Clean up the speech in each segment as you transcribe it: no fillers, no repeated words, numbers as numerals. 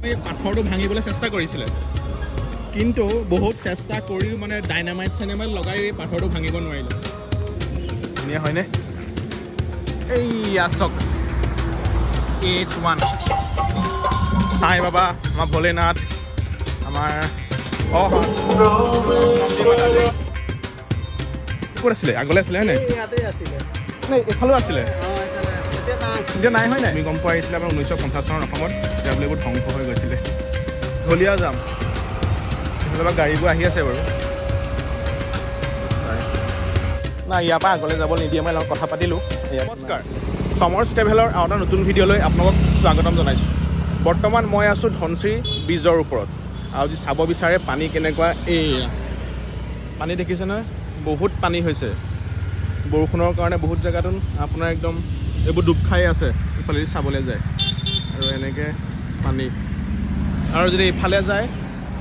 এই পাথৰটো ভাঙিবলৈ চেষ্টা কৰিছিলে কিন্তু বহুত চেষ্টা কৰিও মানে ডাইনামাইট চাইনামাইট লগাই এই পাথৰটো ভাঙিব নোৱাৰিলে ধুনীয়া হয়নে এইয়া চক H1 সাই বাবা আমাৰ ভোলেনাথ আমাৰ ক'ত আছিলে আগলৈ আছিলে হয়নে এইফালেও আছিলে এতিয়া নাই হয় নাই আমি গম পোৱা আহিছিলে আপোনাৰ 1950 চনৰ অসমত এতিয়া বোলে এইবোৰ ধ্বংস হৈ গৈছিলে ঢলীয়া যাম সেইফালে গাড়ীবোৰ আহি আছে বাৰু নাই ইয়াৰ পৰা আগলৈ যাব নিদিয়ে মই কথা পাতিলোঁ নমস্কাৰ সমৰ্ছ ট্ৰেভেলৰ আৰু এটা নতুন ভিডিঅ'লৈ আপোনালোকক স্বাগতম জনাইছোঁ বৰ্তমান মই আছোঁ ধনশ্ৰী ব্ৰিজৰ ওপৰত আৰু যি চাব বিচাৰে পানী কেনেকুৱা এয়া পানী দেখিছে নহয় বহুত পানী হৈছে বৰষুণৰ কাৰণে বহুত জেগাটো আপোনাৰ একদম এইবোৰ ডুব খাই আছে ইফালে চাবলৈ যায় আৰু এনেকৈ পানী আৰু যদি ইফালে যায়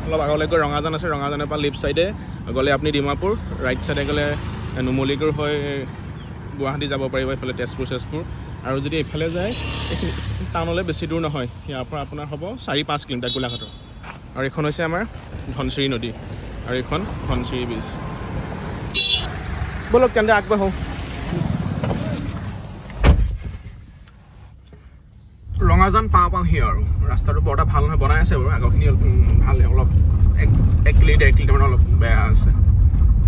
অলপ আগলৈ গৈ ৰঙাজান আছে ৰঙাজানৰ পৰা লেফ্ট ছাইডে গ'লে আপুনি ডিমাপুৰ ৰাইট ছাইডে গ'লে নুমলীগড় হৈ গুৱাহাটী যাব পাৰিব এইফালে তেজপুৰ আৰু যদি এইফালে যায় টাউনলৈ বেছি দূৰ নহয় ইয়াৰ পৰা আপোনাৰ হ'ব 4-5 কিলোমিটাৰ গোলাঘাটৰ আৰু এইখন হৈছে আমাৰ ধনশ্ৰী নদী আৰু এইখন ধনশ্ৰী ব্ৰিজ বলক কেন্দ্ৰে আগবাঢ়ো ৰঙাজান পাওঁহি আৰু ৰাস্তাটো বৰ এটা ভাল নহয় বনাই আছে বাৰু আগৰখিনি ভাল অলপ 1 কিলোমিটাৰ অলপ বেয়া আছে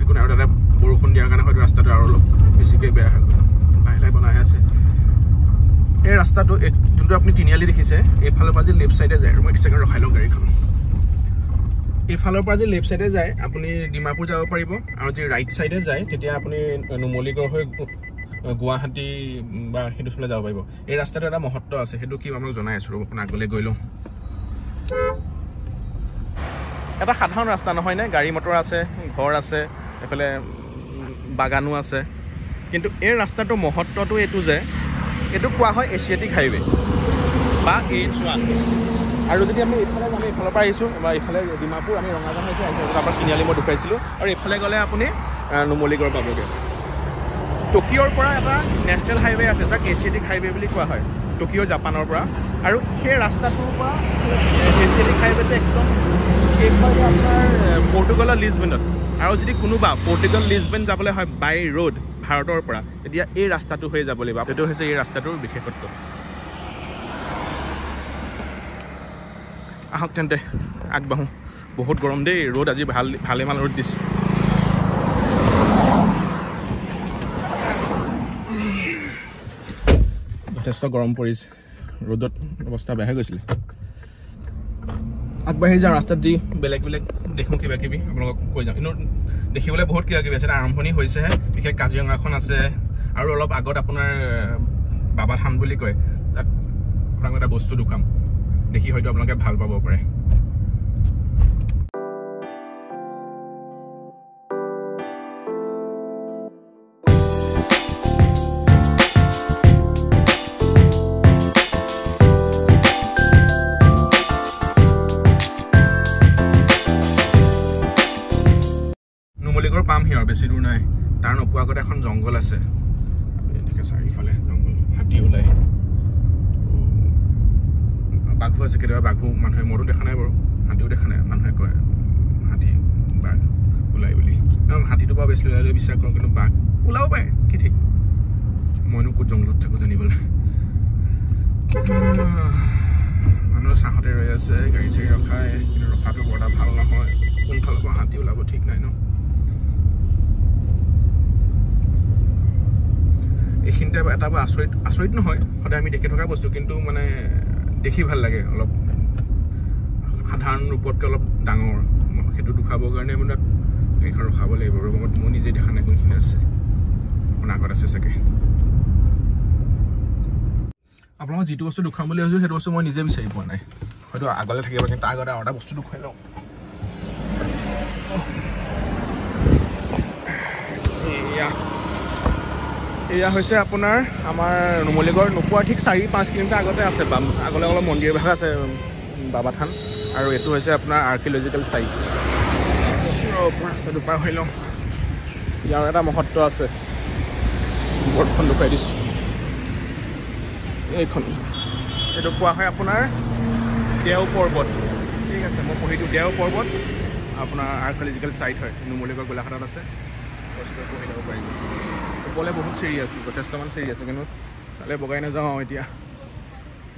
একো নাই আৰু তাতে বৰষুণ দিয়াৰ কাৰণে হয়তো ৰাস্তাটো আৰু অলপ বেছিকৈ বেয়া হৈ গ'ল লাহে লাহে বনাই আছে এই ৰাস্তাটো যোনটো আপুনি তিনিআলি দেখিছে এইফালৰ পৰা যে লেফ্ট ছাইডে যায় আৰু মই 1 ছেকেণ্ড ৰখাই লওঁ গাড়ীখন এইফালৰ পৰা যে লেফ্ট ছাইডে যায় আপুনি ডিমাপুৰ যাব পাৰিব আৰু যদি ৰাইট ছাইডে যায় তেতিয়া আপুনি নুমলীগড় হৈ গুৱাহাটী বা সেইটোফালে যাব পাৰিব এই ৰাস্তাটো এটা মহত্ব আছে সেইটো কি আপোনাক জনাই আছোঁ ৰ'ব আপোনাক আগলৈ গৈ লওঁ এটা সাধাৰণ ৰাস্তা নহয়নে গাড়ী মটৰ আছে ঘৰ আছে এইফালে বাগানো আছে কিন্তু এই ৰাস্তাটোৰ মহত্বটো এইটো যে এইটো কোৱা হয় এছিয়াটিক হাইৱে বা H1 আৰু যদি আমি এইফালে আমি এইফালৰ পৰা আহিছোঁ বা এইফালে ডিমাপুৰ আমি ৰঙাজান হৈছে আহিছোঁ আপোনাৰ তিনিআলি মই দেখুৱাইছিলোঁ আৰু এইফালে গ'লে আপুনি নুমলীগড় পাবগৈ টকিঅ'ৰ পৰা এটা নেশ্যনেল হাইৱে আছে যাক এছিয়াটিক হাইৱে বুলি কোৱা হয় টকিঅ' জাপানৰ পৰা আৰু সেই ৰাস্তাটোৰ পৰা এছিয়াটিক হাইৱেটো একদম এইফালে আপোনাৰ পৰ্তুগালৰ লিছবেনত আৰু যদি কোনোবা পৰ্তুগাল লিছবেন যাবলৈ হয় বাই ৰোড ভাৰতৰ পৰা তেতিয়া এই ৰাস্তাটো হৈ যাব লাগিব এইটো হৈছে এই ৰাস্তাটোৰ বিশেষত্ব আহক তেন্তে আগবাঢ়োঁ বহুত গৰম দেই ৰ'দ আজি ভালেমান ৰ'দ দিছে যথেষ্ট গৰম পৰিছে ৰ'দত অৱস্থা বেয়া হৈ গৈছিলে আগবাঢ়ি যাওঁ ৰাস্তাত যি বেলেগ দেখোঁ কিবা কিবি আপোনালোকক কৈ যাওঁ কিন্তু দেখিবলৈ বহুত কিবা কিবি আছে আৰম্ভণি হৈছেহে বিশেষ কাজিৰঙাখন আছে আৰু অলপ আগত আপোনাৰ বাবা থান বুলি কয় তাত আপোনাক এটা বস্তু দেখুৱাম দেখি হয়তো আপোনালোকে ভাল পাব পাৰে নুমলীগড় পামহি আৰু বেছি দূৰ নাই তাৰ নোপোৱাৰ আগতে এখন জংঘল আছে এনেকৈ চাৰিওফালে জংঘল হাতী ওলাই বাঘো আছে কেতিয়াবা বাঘো মানুহে মৰো দেখা নাই বাৰু হাতীও দেখা নাই মানুহে কয় হাতী বাঘ ওলাই বুলি হাতীটো পৰা বেছি ওলাই বিশ্বাস কৰোঁ কিন্তু বাঘ ওলাব পাৰে কি ঠিক মইনো ক'ত জংঘলত থাকোঁ জানিবলৈ মানুহ চাহতে ৰৈ আছে গাড়ী চাড়ী ৰখাই কিন্তু ৰখাটো বৰ এটা ভাল নহয় কোনফালৰ পৰা হাতী ওলাব ঠিক নাই ন এইখিনিতে এটা আচৰিত নহয় সদায় আমি দেখি থকা বস্তু কিন্তু মানে দেখি ভাল লাগে অলপ সাধাৰণ ৰূপতকৈ অলপ ডাঙৰ সেইটো দেখুৱাবৰ কাৰণে মানে গাড়ীখন ৰখাব লাগিব ৰূপত মই নিজে দেখা নাই কোনখিনি আছে আপোনাৰ আগত আছে চাগে আপোনালোকক যিটো বস্তু দেখুৱাম বুলি ভাবিছোঁ সেইটো বস্তু মই নিজে বিচাৰি পোৱা নাই হয়তো আগলৈ থাকিব কিন্তু তাৰ আগতে আৰু এটা বস্তু দেখুৱাই লওঁ এয়া হৈছে আপোনাৰ আমাৰ নুমলীগড় নোপোৱাৰ ঠিক 4-5 কিলোমিটাৰ আগতে আছে আগলৈ অলপ মন্দিৰ ভাগ আছে বাবা থান আৰু এইটো হৈছে আপোনাৰ আৰ্কিঅলজিকেল চাইট ৰাস্তাটো পাৰ হৈ লওঁ ইয়াৰ এটা মহত্ব আছে বৰ্ডখন দেখুৱাই দিছোঁ এইখন এইটো কোৱা হয় আপোনাৰ দেও পৰ্বত ঠিক আছে মই পঢ়ি দিওঁ দেও পৰ্বত আপোনাৰ আৰ্কিঅলজিকেল ছাইট হয় নুমলীগড় গোলাঘাটত আছে পঢ়ি যাব পাৰিব ওপৰলৈ বহুত চিৰি আছে যথেষ্টমান চিৰি আছে কিন্তু তালৈ বগাই নাযাওঁ এতিয়া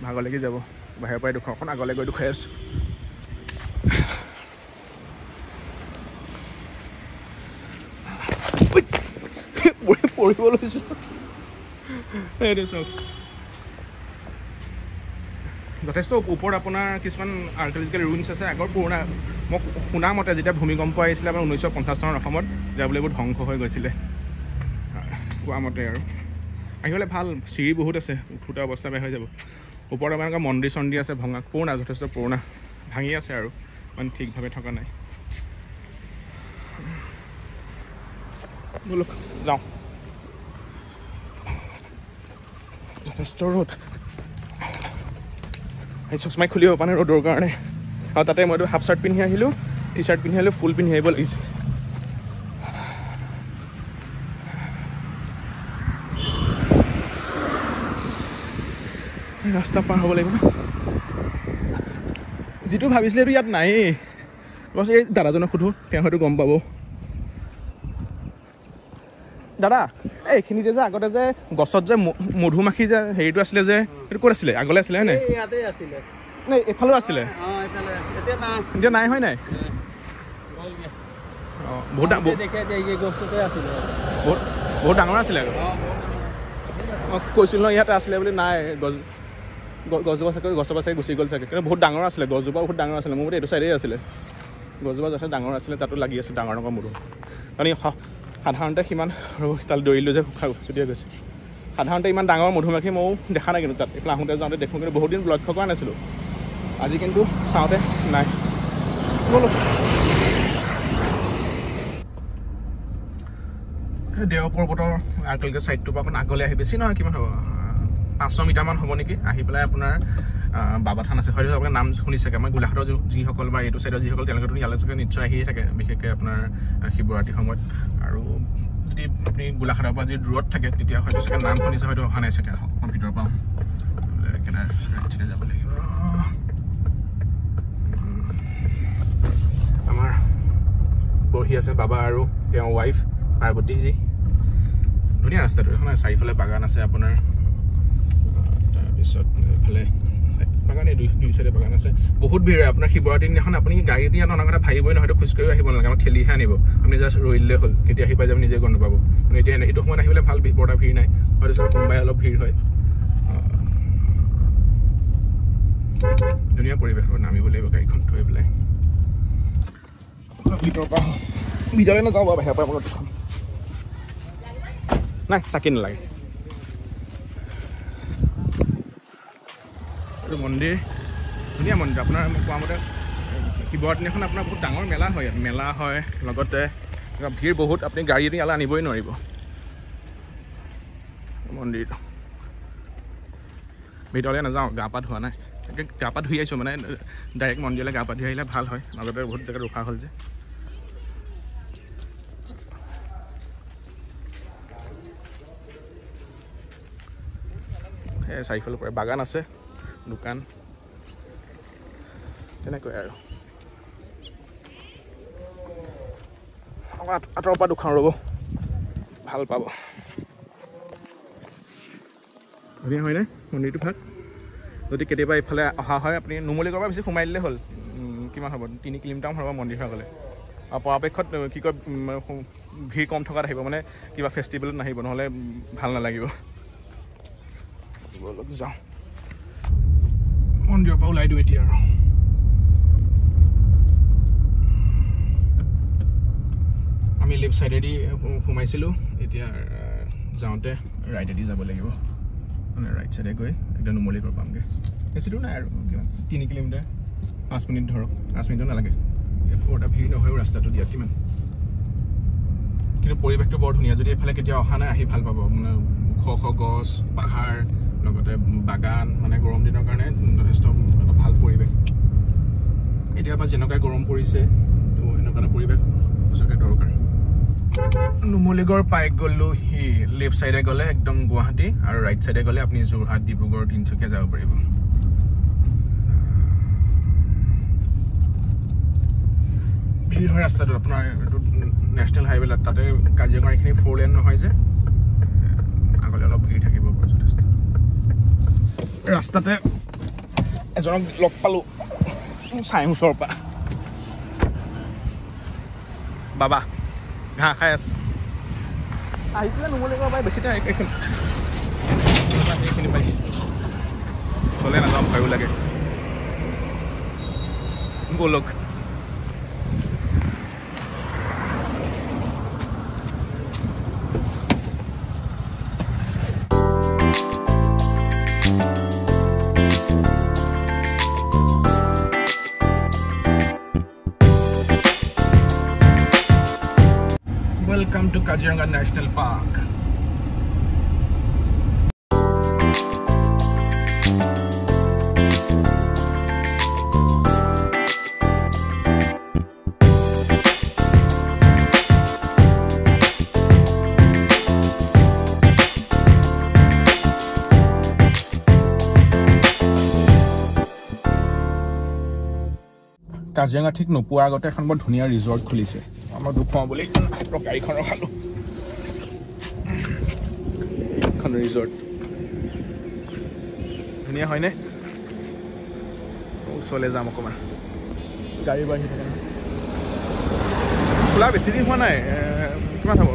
ভাগৰ লাগি যাব বাহিৰৰ পৰাই দুখন অকণ আগলৈ গৈ দুখাই আছোঁ পঢ়িব লৈছোঁ এইটো চাওক যথেষ্ট ওপৰত আপোনাৰ কিছুমান আৰ্কিঅলজিকেল ৰুইনছ আছে আগৰ পুৰণা মই শুনা মতে যেতিয়া ভূমিকম্প আহিছিলে আপোনাৰ 1950 চনৰ অসমত তেতিয়া বোলে বহুত ধ্বংস হৈ গৈছিলে কোৱা মতে আৰু আহিবলৈ ভাল চিৰি বহুত আছে উঠোতে অৱস্থা বেয়া হৈ যাব ওপৰত আমাৰ এনেকুৱা মন্দিৰ চন্দিৰ আছে ভঙা পুৰণা যথেষ্ট পুৰণা ভাঙি আছে আৰু মানে ঠিকভাৱে থকা নাই বোলো যাওঁ যথেষ্ট ৰ'দ এই চশমাই খুলিব পৰা নাই ৰ'দৰ কাৰণে আৰু তাতে মইতো হাফ চাৰ্ট পিন্ধি আহিলোঁ টি চাৰ্ট পিন্ধি আহিলোঁ ফুল পিন্ধি আহিব লাগিছে ৰাস্তা পাৰ হ'ব লাগিব ন যিটো ভাবিছিলে এইটো ইয়াত নায়েই বছ এই দাদাজনক সোধোঁ তেওঁ হয়তো গম পাব দাদা এইখিনিতে যে আগতে যে গছত যে মধুমাখি যে হেৰিটো আছিলে যে সেইটো ক'ত আছিলে আগলৈ আছিলে হয় নাই নাই এইফালেও আছিলে এতিয়া নাই হয় নাই অঁ বহুত ডাঙৰ আছিলে আৰু অঁ কৈছিল ন ইয়াতে আছিলে বুলি নাই গছজোপা চাগে গছজোপা চাগে গুচি গ'ল চাগে কিন্তু বহুত ডাঙৰ আছিলে গছজোপা বহুত ডাঙৰ আছিলে মোৰ মতে এইটো চাইডেই আছিলে গছজোপা যথেষ্ট ডাঙৰ আছিলে তাতো লাগি আছে ডাঙৰ ডাঙৰ মধু মানে সাধাৰণতে সিমান তাত দৌৰিলোঁ যে চুটিয়াই গৈছে সাধাৰণতে ইমান ডাঙৰ মধুমাখি ময়ো দেখা নাই কিন্তু তাত এইফালে আহোঁতে যাওঁতে দেখোঁ কিন্তু বহুত দিন লক্ষ্য কৰা নাছিলোঁ আজি কিন্তু চাওঁতে নাই বলো দেও পৰ্বতৰ আৰ্কিঅলজিকেল ছাইটটোৰ পৰা অকণ আগলৈ আহি বেছি নহয় কিমান হ'ব 500 মিটাৰমান হ'ব নেকি আহি পেলাই আপোনাৰ বাবা থান আছে হয়তো আপোনাৰ নাম শুনিছাগে আমাৰ গোলাঘাটৰ যিসকল বা এইটো চাইডৰ যিসকল তেওঁলোকেতো ইয়ালৈ চাগে নিশ্চয় আহিয়ে থাকে বিশেষকৈ আপোনাৰ শিৱৰাত্ৰিৰ সময়ত আৰু যদি আপুনি গোলাঘাটৰ পৰা যদি দূৰত থাকে তেতিয়া হয়তো চাগে নাম শুনিছে হয়তো অহা নাই চাগে অকণ ভিতৰৰ পৰা যাব লাগিব আমাৰ বহি আছে বাবা আৰু তেওঁৰ ৱাইফ পাৰ্বতীজী ধুনীয়া ৰাস্তাটো এখন চাৰিওফালে বাগান আছে আপোনাৰ তাৰপিছত এইফালে বাগানে দুই চাইডে বাগান আছে বহুত ভিৰ হয় আপোনাৰ শিৱৰাত্ৰিৰ দিনাখন আপুনি গাড়ী দি অনা কথা ভাবিবই নহয় হয়তো খোজকাঢ়িও আহিব নালাগে আমাক খেলিহে আনিব আপুনি জাষ্ট ৰৈ দিলে হ'ল কেতিয়া আহি পাই যাব নিজে গম নাপাব কিন্তু এতিয়া এইটো সময়ত আহিবলৈ ভাল বৰটা ভিৰ নাই হয়তো চাগে কোনোবাই অলপ ভিৰ হয় ধুনীয়া পৰিৱেশ নামিব লাগিব গাড়ীখন থৈ পেলাই ভিতৰৰ পৰা ভিতৰলৈ নাযাওঁ বাৰু বাহিৰৰ পৰা মনত নাই চাকি নালাগে এইটো মন্দিৰ ধুনীয়া মন্দিৰ আপোনাৰ কোৱা মতে শিৱৰাত্ৰি দিনাখন আপোনাৰ বহুত ডাঙৰ মেলা হয় ইয়াত মেলা হয় লগতে ভিৰ বহুত আপুনি গাড়ী দি ইয়ালৈ আনিবই নোৱাৰিব মন্দিৰটো ভিতৰলৈ নাযাওঁ গা পা ধোৱা নাই গা পা ধুই আহিছোঁ মানে ডাইৰেক্ট মন্দিৰলৈ গা পা ধুই আহিলে ভাল হয় মাজতে বহুত জেগাত ৰখা হ'ল যে চাৰিফালৰ পৰা বাগান আছে দোকান তেনেকৈ আৰু আঁতৰৰ পৰা দোকান ৰ'ব ভাল পাব ধুনীয়া হয়নে মন্দিৰটো ভাল যদি কেতিয়াবা এইফালে অহা হয় আপুনি নুমলীগড়ৰ পৰা বেছি সোমাই দিলে হ'ল কিমান হ'ব 3 কিলোমিটাৰমান হ'ব মন্দিৰৰ আগলৈ আৰু পৰাপক্ষত কি কয় ভিৰ কম থকাত আহিব মানে কিবা ফেষ্টিভেলত নাহিব নহ'লে ভাল নালাগিব যাওঁ মন্দিৰৰ পৰা ওলাই দিওঁ এতিয়া আৰু আমি লেফ্ট চাইডেদি সোমাইছিলোঁ এতিয়া যাওঁতে ৰাইটেদি যাব লাগিব মানে ৰাইট চাইডে গৈ একদম নুমলীগড় পামগৈ বেছিটো নাই আৰু কিমান 3 কিলোমিটাৰ 5 মিনিট ধৰক 5 মিনিটো নালাগে বৰটা ভিৰ নহয়ও ৰাস্তাটো দিয়াত কিমান কিন্তু পৰিৱেশটো বৰ ধুনীয়া যদি এইফালে কেতিয়া অহা নাই আহি ভাল পাব মানে ওখ গছ পাহাৰ লগতে বাগান মানে গৰম দিনৰ কাৰণে যথেষ্ট এটা ভাল পৰিৱেশ এতিয়াৰ পৰা যেনেকুৱা গৰম পৰিছে তো এনেকুৱা এটা পৰিৱেশ সঁচাকৈ দৰকাৰ নুমলীগড় পাই গ'লো সি লেফ্ট চাইডে গ'লে একদম গুৱাহাটী আৰু ৰাইট চাইডে গ'লে আপুনি যোৰহাট ডিব্ৰুগড় তিনিচুকীয়া যাব পাৰিব হয় ৰাস্তাটো আপোনাৰ এইটো নেশ্যনেল হাইৱে তাতে কাজিৰঙাৰ এইখিনি 4 লেন নহয় যে আগলৈ অলপ ভিৰ থাকিব যথেষ্ট ৰাস্তাতে এজনক লগ পালোঁ চাই ওচৰৰ পৰা বাবা ঘাঁহ খাই আছে আহিছিলে নুমলীগড় পৰা বেছি টাইম এইখিনি পাইছোঁ চলে নাযাওঁ ভয়ো লাগে বলক Welcome to Kaziranga National Park. Kaziranga ঠিক নোপোৱাৰ আগতে এখন বৰ ধুনীয়া ৰিজৰ্ট খুলিছে আমাৰ দুখুৱাওঁ বুলি গাড়ীখন ৰখালোঁ এখন ৰিজৰ্ট ধুনীয়া হয়নে ওচৰলৈ যাম অকণমান গাড়ী বাঢ়ি থাকে খোলা বেছি দিন হোৱা নাই কিমান হ'ব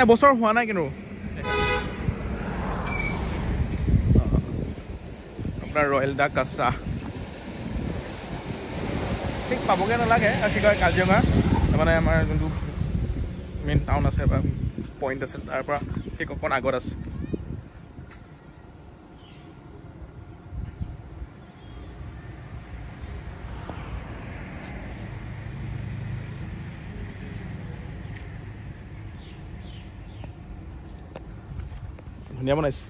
এবছৰ হোৱা নাই কিন্তু আপোনাৰ ৰয়েল ডাক কাছা ঠিক পাবগৈ নালাগে কি কয় কাজিৰঙা মানে আমাৰ যোনটো মেইন টাউন আছে বা পইণ্ট আছে তাৰ পৰা ঠিক অকণ আগত আছে ধুনীয়া বনাইছে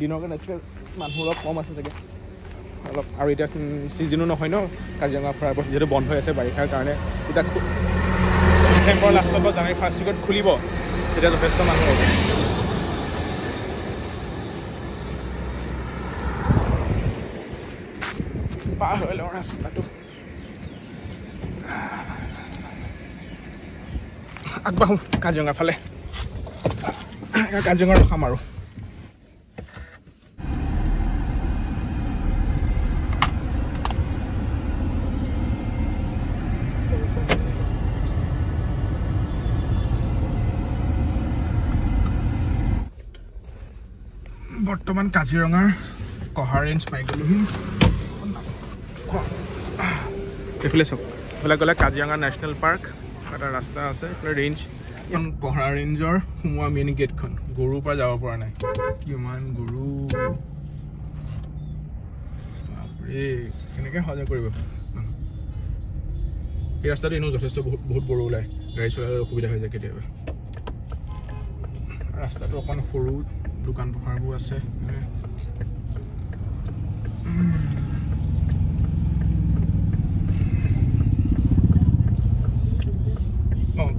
দিনৰ কাৰণে আছিলে মানুহ অলপ কম আছে চাগে অলপ আৰু এতিয়া ছিজনো নহয় ন কাজিৰঙা ফুৰাৰ পৰা যিহেতু বন্ধ হৈ আছে বাৰিষাৰ কাৰণে এতিয়া ডিচেম্বৰ লাষ্টত বা জানুৱাৰী ফাৰ্ষ্ট উইকত খুলিব তেতিয়া যথেষ্ট মানুহ হ'ব পাৰ হৈ লওঁ ৰাস্তাটো আগবাঢ়ো কাজিৰঙাৰ ফালে কাজিৰঙা ৰখাম আৰু বৰ্তমান কাজিৰঙাৰ কহা ৰেঞ্জ পাই গ'লোহি এইফালে চাওক এইফালে গ'লে কাজিৰঙা নেশ্যনেল পাৰ্ক এটা ৰাস্তা আছে এইফালে ৰেঞ্জ এখন কহৰা ৰেঞ্জৰ সোমোৱা মেইন গেটখন গৰুৰ পৰা যাব পৰা নাই কিমান গৰু বাপৰে কেনেকৈ সহায় কৰিব এই ৰাস্তাটো এনেও যথেষ্ট বহুত গৰু ওলায় গাড়ী চলালে অসুবিধা হৈ যায় কেতিয়াবা ৰাস্তাটো অকণ সৰু দোকান পোহাৰবোৰ আছে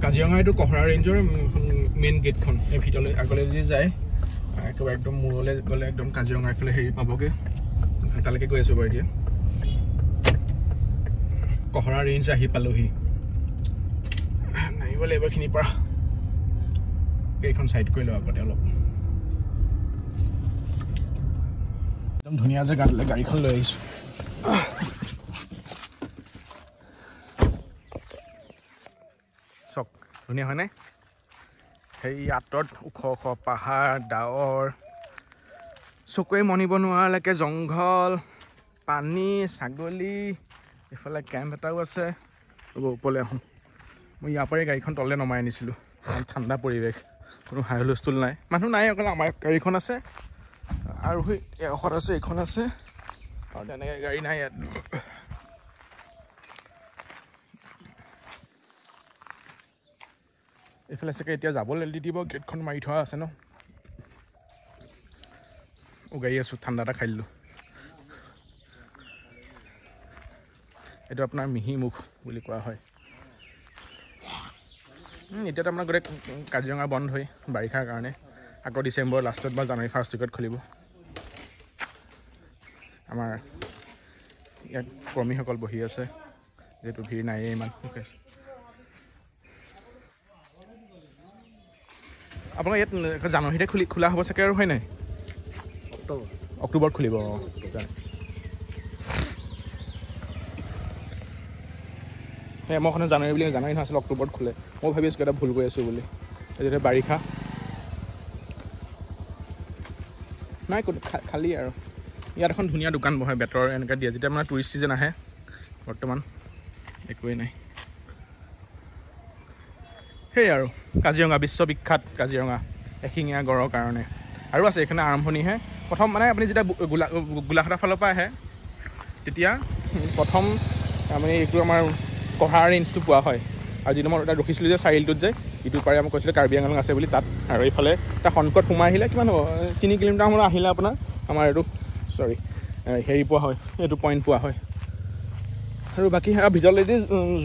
কাজিৰঙা এইটো কহৰা ৰেঞ্জৰ মেইন গেটখন এই ভিতৰলৈ আগলৈ যদি যায় একেবাৰে একদম মূৰলৈ গ'লে একদম কাজিৰঙা এইফালে হেৰি পাবগৈ তালৈকে গৈ আছোঁ বাৰু এতিয়া কহৰা ৰেঞ্জ আহি পালোহি নামিব লাগিব এইখিনিৰ পৰা এইখন চাইড কৰি লওঁ আগতে অলপ একদম ধুনীয়া জেগালৈ গাড়ীখন লৈ আহিছোঁ চক ধুনীয়া হয়নে সেই আঁতৰত ওখ ওখ পাহাৰ ডাৱৰ চকুৱে মনিব নোৱাৰালৈকে জংঘল পানী ছাগলী এইফালে কেম্প এটাও আছে ৰ'ব ওপৰলৈ আহোঁ মই ইয়াৰ পৰাই গাড়ীখন তললৈ নমাই আনিছিলোঁ ঠাণ্ডা পৰিৱেশ কোনো হাই হুলস্থুল নাই মানুহ নাই অকল আমাৰ গাড়ীখন আছে আৰু সেই এডোখৰত আছে এইখন আছে আৰু তেনেকৈ গাড়ী নাই ইয়াত এইফালে চাগে এতিয়া যাবলৈ দি দিব গেটখন মাৰি থোৱা আছে ন উগাই আছোঁ ঠাণ্ডা এটা খাই দিলোঁ এইটো আপোনাৰ মিহি মুখ বুলি কোৱা হয় এতিয়াতো আপোনাৰ গোটেই কাজিৰঙা বন্ধ হৈ বাৰিষাৰ কাৰণে আকৌ ডিচেম্বৰ লাষ্টত বা জানুৱাৰী ফাৰ্ষ্ট উইকত খুলিব আমাৰ ইয়াত কৰ্মীসকল বহি আছে যেহেতু ভিৰ নাইয়ে ইমান আপোনাৰ ইয়াত জানুৱাৰীতে খোলা হ'ব চাগে আৰু হয় নাই অক্টোবৰত খুলিব মই জানুৱাৰী বুলি জানুৱাৰী নাছিলে অক্টোবৰত খোলে মই ভাবি আছোঁ এটা ভুল কৰি আছোঁ বুলি যেতিয়া বাৰিষা নাই খালী আৰু ইয়াত এখন ধুনীয়া দোকান বহে বেতৰ এনেকৈ দিয়ে যেতিয়া মানে টুৰিষ্ট ছিজন আহে বৰ্তমান একোৱেই নাই সেই আৰু কাজিৰঙা বিশ্ববিখ্যাত কাজিৰঙা এশিঙীয়া গড়ৰ কাৰণে আৰু আছে এইখিনি আৰম্ভণিহে প্ৰথম মানে আপুনি যেতিয়া গোলাঘাটৰ ফালৰ পৰা আহে তেতিয়া প্ৰথম আমি এইটো আমাৰ কহাৰ ৰেঞ্জটো পোৱা হয় আৰু যিটো মই তাত ৰখিছিলোঁ যে চাৰিআলিটোত যে ইটো পাৰে মই কৈছিলোঁ কাৰ্বি আংলং আছে বুলি তাত আৰু এইফালে এটা সন্মুখত সোমাই আহিলে কিমান হ'ব 3 কিলোমিটাৰমান আহিলে আপোনাৰ আমাৰ এইটো হেৰি পোৱা হয় এইটো পইণ্ট পোৱা হয় আৰু বাকী ভিতৰলৈ যদি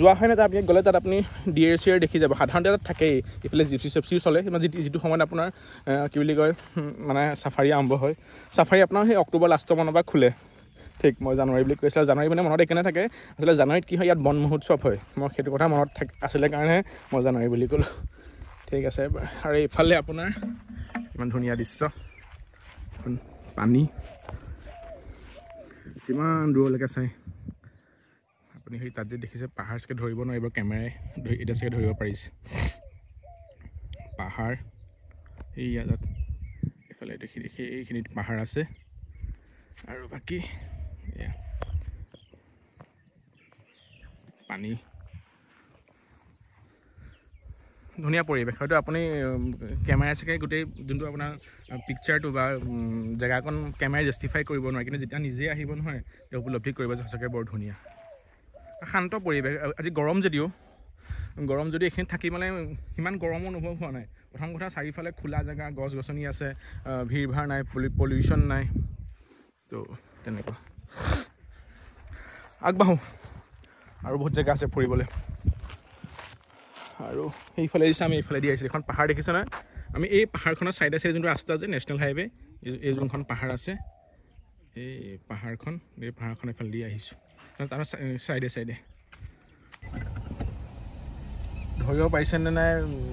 যোৱা হয় না তাত গ'লে তাত আপুনি ডিয়াৰ চিয়াৰ দেখি যাব সাধাৰণতে তাত থাকেই এইফালে জিপচি চেপচিও চলে যিটো সময়ত আপোনাৰ কি বুলি কয় মানে চাফাৰী আৰম্ভ হয় চাফাৰী আপোনাৰ সেই অক্টোবৰ লাষ্টৰ মানৰ পৰা খোলে ঠিক মই জানুৱাৰী বুলি কৈছিলোঁ জানুৱাৰী মানে মনত একেনে থাকে আচলতে জানুৱাৰীত কি হয় ইয়াত বন মহোৎসৱ হয় মই সেইটো কথা মনত আছিলে কাৰণেহে মই জানুৱাৰী বুলি ক'লোঁ ঠিক আছে আৰু এইফালে আপোনাৰ ইমান ধুনীয়া দৃশ্য পানী যিমান দূৰলৈকে চাই আপুনি সেই তাত যে দেখিছে পাহাৰ চাগে ধৰিব নোৱাৰিব কেমেৰাই এতিয়া চাগে ধৰিব পাৰিছে পাহাৰ এই ইয়াত এইফালে দেখি এইখিনিত পাহাৰ আছে আৰু বাকী এয়া পানী ধুনীয়া পৰিৱেশ হয়তো আপুনি কেমেৰা চাগে গোটেই যোনটো আপোনাৰ পিকচাৰটো বা জেগাকণ কেমেৰাই জাষ্টিফাই কৰিব নোৱাৰে কিন্তু যেতিয়া নিজে আহিব নহয় তেওঁ উপলব্ধি কৰিব যে সঁচাকৈ বৰ ধুনীয়া শান্ত পৰিৱেশ আজি গৰম যদিও এইখিনিত থাকি মানে সিমান গৰমো অনুভৱ হোৱা নাই প্ৰথম কথা চাৰিওফালে খোলা জেগা গছ গছনি আছে ভিৰ ভাৰ নাই পলিউশ্যন নাই তো তেনেকুৱা আগবাঢ়োঁ আৰু বহুত জেগা আছে ফুৰিবলৈ আৰু সেইফালে দিছে আমি এইফালে দি আহিছিলোঁ এখন পাহাৰ দেখিছোঁ নহয় আমি এই পাহাৰখনৰ চাইডে চাইডে যোনটো ৰাস্তা আছে নেশ্যনেল হাইৱে এই যোনখন পাহাৰ আছে এই পাহাৰখন এইফালে দি আহিছোঁ তাৰ চাইডে ধৰিব পাৰিছেনে নাই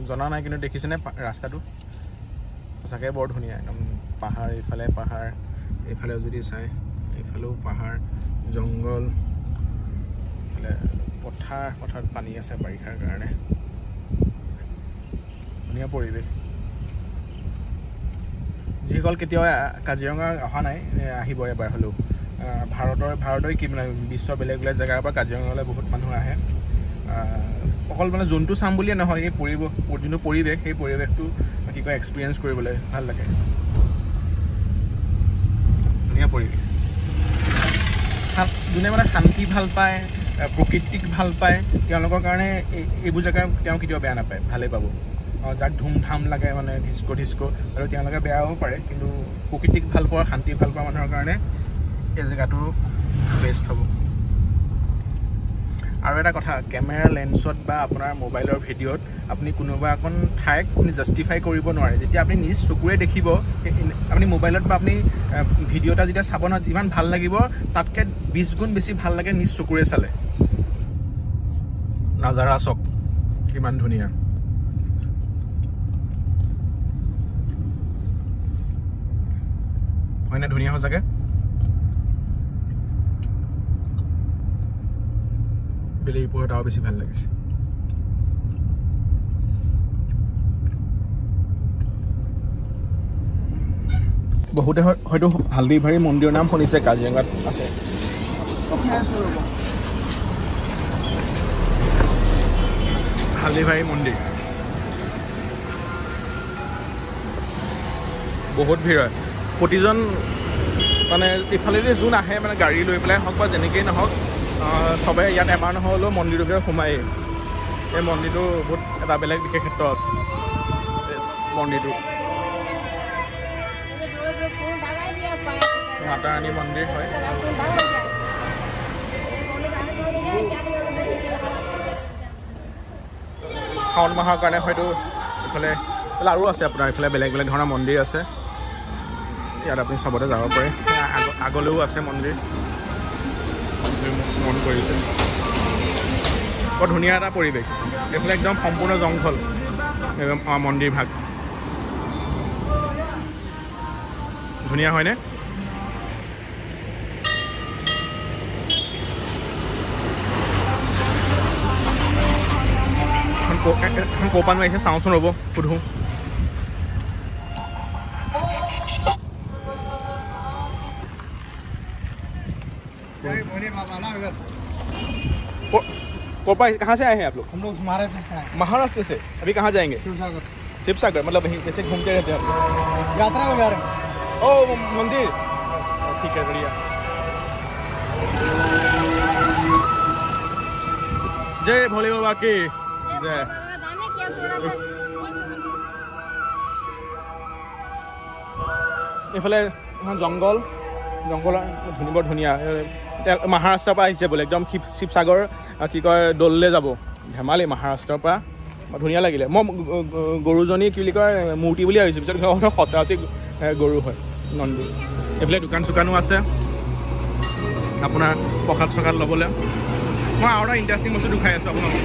জনা নাই কিন্তু দেখিছেনে ৰাস্তাটো সঁচাকৈ বৰ ধুনীয়া একদম পাহাৰ এইফালেও যদি চাই এইফালেও পাহাৰ জংঘল এইফালে পথাৰত পানী আছে বাৰিষাৰ কাৰণে ধুনীয়া পৰিৱেশ যিসকল কেতিয়াও কাজিৰঙা অহা নাই আহিব এবাৰ হ'লেও ভাৰতৰ কি মানে বিশ্বৰ বেলেগ বেলেগ জেগাৰ পৰা কাজিৰঙালৈ বহুত মানুহ আহে অকল মানে জন্তু চাম বুলিয়ে নহয় এই যোনটো পৰিৱেশ সেই পৰিৱেশটো কি কয় এক্সপিৰিয়েঞ্চ কৰিবলৈ ভাল লাগে ধুনীয়া পৰিৱেশ যোনে মানে শান্তি ভাল পায় প্ৰকৃতিক ভাল পায় তেওঁলোকৰ কাৰণে এইবোৰ জেগা তেওঁ কেতিয়াও বেয়া নাপায় ভালেই পাব যাক ধুমধাম লাগে মানে ধিস্কো আৰু তেওঁলোকে বেয়াও পাৰে কিন্তু প্ৰকৃতিক ভাল পোৱা শান্তি ভাল পোৱা মানুহৰ কাৰণে এই জেগাটো বেষ্ট হ'ব আৰু এটা কথা কেমেৰা লেন্সত বা আপোনাৰ মোবাইলৰ ভিডিঅ'ত আপুনি কোনোবা এখন ঠাইক আপুনি জাষ্টিফাই কৰিব নোৱাৰে যেতিয়া আপুনি নিজ চকুৰে দেখিব আপুনি মোবাইলত বা আপুনি ভিডিঅ' এটা যেতিয়া চাব নহয় ইমান ভাল লাগিব তাতকৈ 20 গুণ বেছি ভাল লাগে নিজ চকুৰে চালে নাজাৰা চক কিমান ধুনীয়া হয়নে ধুনীয়া সঁচাকৈ বেলেগ পোহৰত আৰু বেছি ভাল লাগিছে বহুতে হয়তো হালদিভাৰী মন্দিৰৰ নাম শুনিছে কাজিৰঙাত আছে হালদিভাৰী মন্দিৰ বহুত ভিৰ হয় প্ৰতিজন মানে ইফালেদি যোন আহে মানে গাড়ী লৈ পেলাই হওক বা যেনেকেই নহওক চবে ইয়াত এবাৰ নহ'লেও মন্দিৰটোৰ ভিতৰত সোমায়েই এই মন্দিৰটো বহুত এটা বেলেগ বিশেষত্ব আছে মন্দিৰটো মাতা ৰাণী মন্দিৰ হয় শাওণ মাহৰ কাৰণে হয়তো ইফালে আৰু আছে আপোনাৰ ইফালে বেলেগ বেলেগ ধৰণৰ মন্দিৰ আছে ইয়াত আপুনি চাবলৈ যাব পাৰে আগলৈও আছে মন্দিৰ মন কৰিছে বৰ ধুনীয়া এটা পৰিৱেশ এইফালে একদম সম্পূৰ্ণ জংঘল আমাৰ মন্দিৰ ভাগ ধুনীয়া হয়নে এখন ক'ৰপৰা আহিছে চাওঁচোন ৰ'ব সুধোঁ कहाँ से आए हैं आप लोग? हम लोग महाराष्ट्र से आए। महाराष्ट्र से अभी कहाँ जाएंगे? शिव सागर मतलब वहीं जैसे घूमते रहते हैं यात्रा को जा रहे हैं। ओ मंदिर ठीक है बढ़िया जय भोले बाबा की जय এইফালে জংঘল জংঘল বৰ ধুনীয়া মহাৰাষ্ট্ৰৰ পৰা আহিছে বোলে একদম শিৱসাগৰ কি কয় দৌললৈ যাব ধেমালি মহাৰাষ্ট্ৰৰ পৰা ধুনীয়া লাগিলে মই গৰুজনী কি বুলি কয় মূৰ্তি বুলি ভাবিছোঁ পিছত সঁচাচি গৰু হয় নন্দী এইফালে দোকান চোকানো আছে আপোনাৰ প্ৰসাদ চসাদ ল'বলৈ মই আৰু এটা ইণ্টাৰেষ্টিং বস্তু দেখাই আছোঁ আপোনালোকক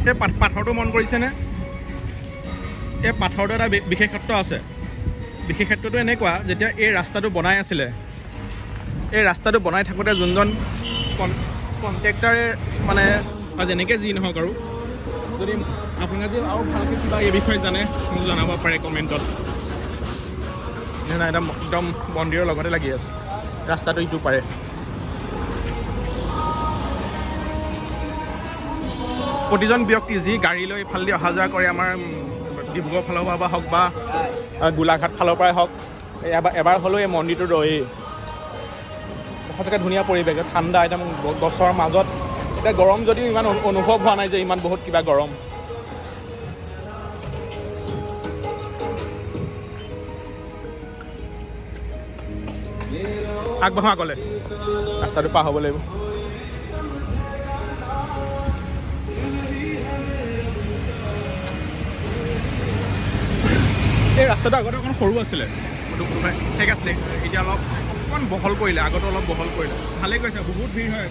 এই পাথৰটো মন কৰিছেনে এই পাথৰটো এটা বিশেষত্ব আছে বিশেষত্বটো এনেকুৱা যেতিয়া এই ৰাস্তাটো বনাই আছিলে এই ৰাস্তাটো বনাই থাকোঁতে যোনজন কণ্ট্ৰেক্টাৰে মানে যেনেকৈ যি নহওক আৰু যদি আপোনালোকে যদি আৰু ভালকৈ কিবা এই বিষয়ে জানে মোক জনাব পাৰে কমেণ্টত একদম মন্দিৰৰ লগতে লাগি আছে ৰাস্তাটো ইটো পাৰে প্ৰতিজন ব্যক্তি যি গাড়ী লৈ ইফালেদি অহা যোৱা কৰে আমাৰ ডিব্ৰুগড় ফালৰ পৰা হওক বা গোলাঘাট ফালৰ পৰাই হওক এবাৰ হ'লেও এই মন্দিৰটো ৰয়েই সঁচাকৈ ধুনীয়া পৰিৱেশ ঠাণ্ডা একদম গছৰ মাজত এতিয়া গৰম যদিও ইমান অনুভৱ হোৱা নাই যে ইমান বহুত কিবা গৰম আগবঢ়া আগলৈ ৰাস্তাটো পাৰ হ'ব লাগিব এই ৰাস্তাটো আগতে অকণ সৰু আছিলে ঠিক আছিলে এতিয়া অলপ অকণমান বহল কৰিলে আগতে অলপ বহল কৰিলে ভালেই কৈছে বহুত ভিৰ হয়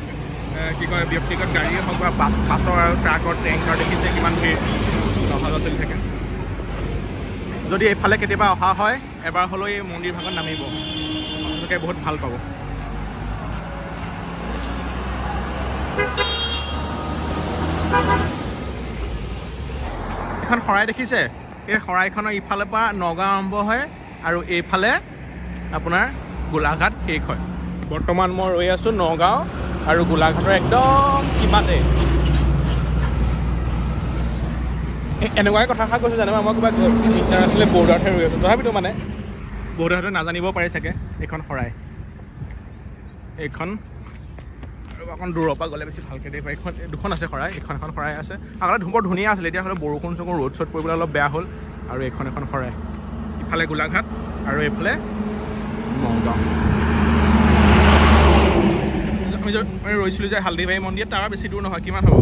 কি কয় ব্যক্তিগত গাড়ীয়ে হওক বা বাছৰ আৰু ট্ৰাকৰ টেংকাৰ দেখিছে কিমান ভিৰ অহা যোৱা চলি থাকে যদি এইফালে কেতিয়াবা অহা হয় এবাৰ হ'লেও এই মন্দিৰ ভাগত নামিব আপোনালোকে বহুত ভাল পাব এখন শৰাই দেখিছে এই শৰাইখনৰ ইফালৰ পৰা নগাঁও আৰম্ভ হয় আৰু এইফালে আপোনাৰ গোলাঘাট শেষ হয় বৰ্তমান মই ৰৈ আছোঁ নগাঁও আৰু গোলাঘাটৰ একদম সীমাতে এনেকুৱাই কথাষাৰ কৈছোঁ জানো মই কিবা ইণ্টাৰনেশ্যনেল বৰ্ডাৰতহে ৰৈ আছোঁ তথাপিতো মানে বৰ্ডাৰটো নাজানিব পাৰে চাগে এইখন শৰাই এইখন আৰু অকণ দূৰৰ পৰা গ'লে বেছি ভালকৈ দেখুৱা এইখন দুখন আছে শৰাই এখন শৰাই আছে আগতে বৰ ধুনীয়া আছিলে এতিয়া হ'লে বৰষুণ চৰষুণ ৰ'দ চ'দ পৰিবলৈ অলপ বেয়া হ'ল আৰু এখন শৰাই ইফালে গোলাঘাট আৰু এইফালে নগাঁও আমি ৰৈছিলোঁ যে হালদিবাৰী মন্দিৰত তাৰ বেছি দূৰ নহয় কিমান হ'ব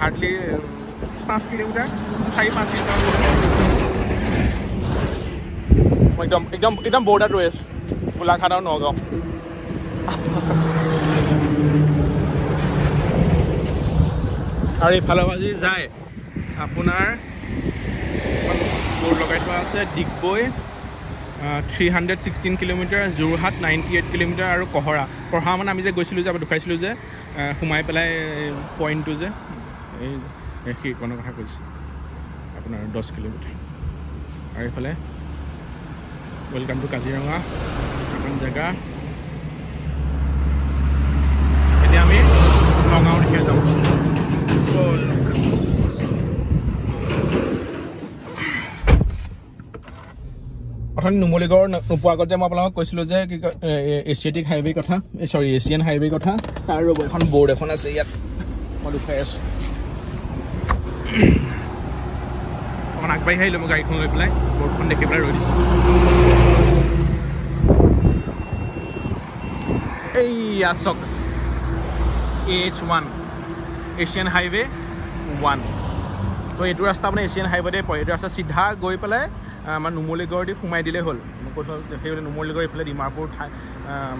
হাৰ্ডলি 5 কিলোমিটাৰ 4-5 কিলোমিটাৰ মই একদম বৰ্ডাৰত ৰৈ আছোঁ গোলাঘাট আৰু নগাঁও আৰু এইফালৰ পৰা যদি যায় আপোনাৰ বৰ্ড লগাই থোৱা আছে ডিগবৈ 316 কিলোমিটাৰ যোৰহাট 98 কিলোমিটাৰ আৰু কহৰা মানে আমি যে গৈছিলোঁ যে আমি দেখাইছিলোঁ যে সোমাই পেলাই পইণ্টটো যে এই সেইকণৰ কথা কৈছে আপোনাৰ 10 কিলোমিটাৰ আৰু এইফালে ৱেলকাম টু কাজিৰঙা এখন জেগা এতিয়া আমি নগাঁও দেখি যাওঁ অথনি নুমলীগড় নোপোৱাৰ আগত যে মই আপোনালোকক কৈছিলোঁ যে কি কয় এছিয়াটিক হাইৱে কথা এছিয়ান হাইৱে কথা তাৰ ৰ'ব এখন বৰ্ড এখন আছে ইয়াত মই দেখুৱাই আছোঁ অকণ আগবাঢ়ি আহিলোঁ মই গাড়ীখন লৈ পেলাই বৰ্ডখন দেখি পেলাই ৰৈ দিছোঁ এইয়া চাওক H1 এছিয়ান হাইৱে 1 তো এইটো ৰাস্তা আপুনি এছিয়ান হাইৱেতে পৰে এইটো ৰাস্তা চিধা গৈ পেলাই আমাৰ নুমলীগড় দি সোমাই দিলেই হ'ল মই কৈছোঁ সেইবিলাক নুমলীগড় এইফালে ডিমাপুৰ